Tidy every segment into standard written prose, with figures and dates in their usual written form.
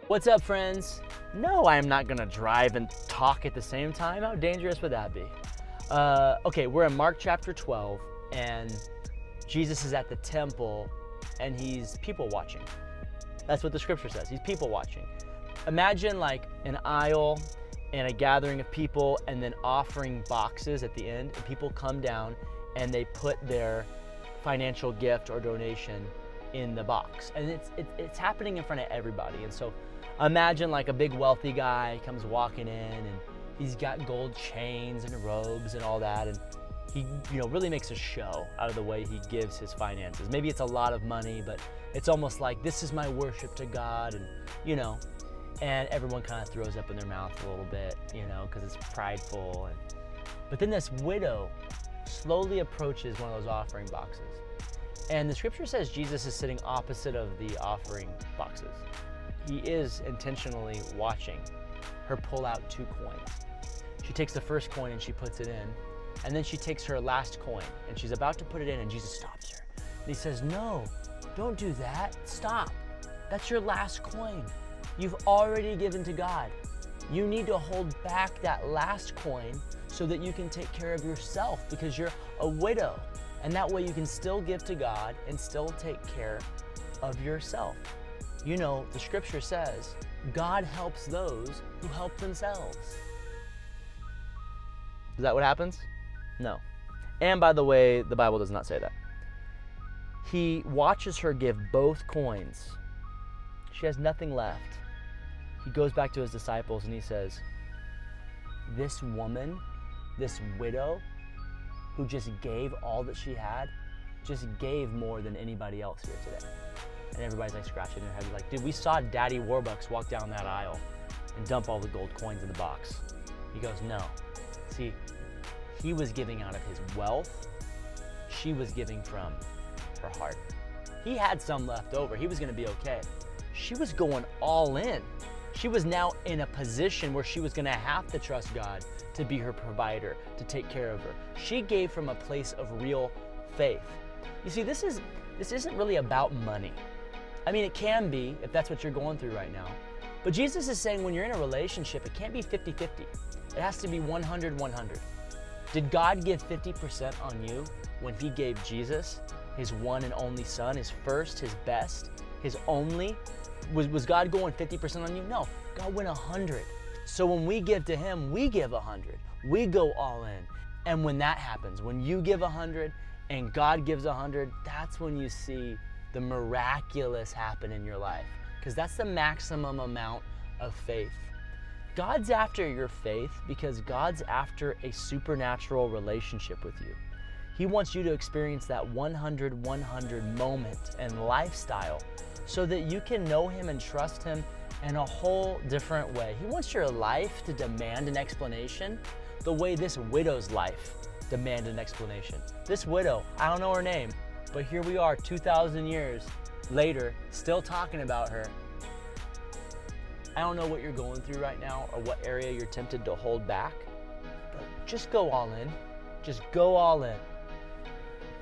What's up, friends? No, I am not gonna drive and talk at the same time. How dangerous would that be? Okay, we're in Mark chapter 12, and Jesus is at the temple, and he's people watching. That's what the scripture says. He's people watching. Imagine like an aisle and a gathering of people, and then offering boxes at the end, and people come down and they put their financial gift or donation in the box, and it's happening in front of everybody. And so imagine like a big wealthy guy comes walking in, and he's got gold chains and robes and all that, and he really makes a show out of the way he gives his finances. Maybe it's a lot of money, but it's almost like, this is my worship to God, and and everyone kind of throws up in their mouth a little bit, because it's prideful. But then this widow slowly approaches one of those offering boxes, and the scripture says Jesus is sitting opposite of the offering boxes. He is intentionally watching her pull out 2 coins. She takes the first coin and she puts it in, and then she takes her last coin and she's about to put it in, and Jesus stops her. And he says, "No, don't do that. Stop. That's your last coin. You've already given to God. You need to hold back that last coin so that you can take care of yourself, because you're a widow. And that way you can still give to God and still take care of yourself." The scripture says, God helps those who help themselves. Is that what happens? No. And by the way, the Bible does not say that. He watches her give both coins. She has nothing left. He goes back to his disciples and he says, this woman, this widow, who just gave all that she had, just gave more than anybody else here today. And everybody's like scratching their head, like, dude, we saw Daddy Warbucks walk down that aisle and dump all the gold coins in the box. He goes, no. See, he was giving out of his wealth. She was giving from her heart. He had some left over. He was going to be okay. She was going all in. She was now in a position where she was going to have to trust God to be her provider, to take care of her. She gave from a place of real faith. You see, this isn't really about money. I mean, it can be if that's what you're going through right now. But Jesus is saying when you're in a relationship, it can't be 50-50. It has to be 100-100. Did God give 50% on you when he gave Jesus, his one and only son, his first, his best, his only? Was God going 50% on you? No, God went 100. So when we give to him, we give 100. We go all in. And when that happens, when you give 100 and God gives 100, that's when you see the miraculous happen in your life, because that's the maximum amount of faith. God's after your faith because God's after a supernatural relationship with you. He wants you to experience that 100-100 moment and lifestyle so that you can know him and trust him in a whole different way. He wants your life to demand an explanation the way this widow's life demanded an explanation. This widow, I don't know her name, but here we are 2,000 years later, still talking about her. I don't know what you're going through right now or what area you're tempted to hold back, but just go all in. Just go all in.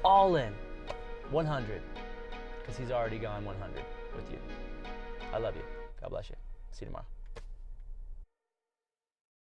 All in. 100. Because he's already gone 100 with you. I love you. God bless you. See you tomorrow.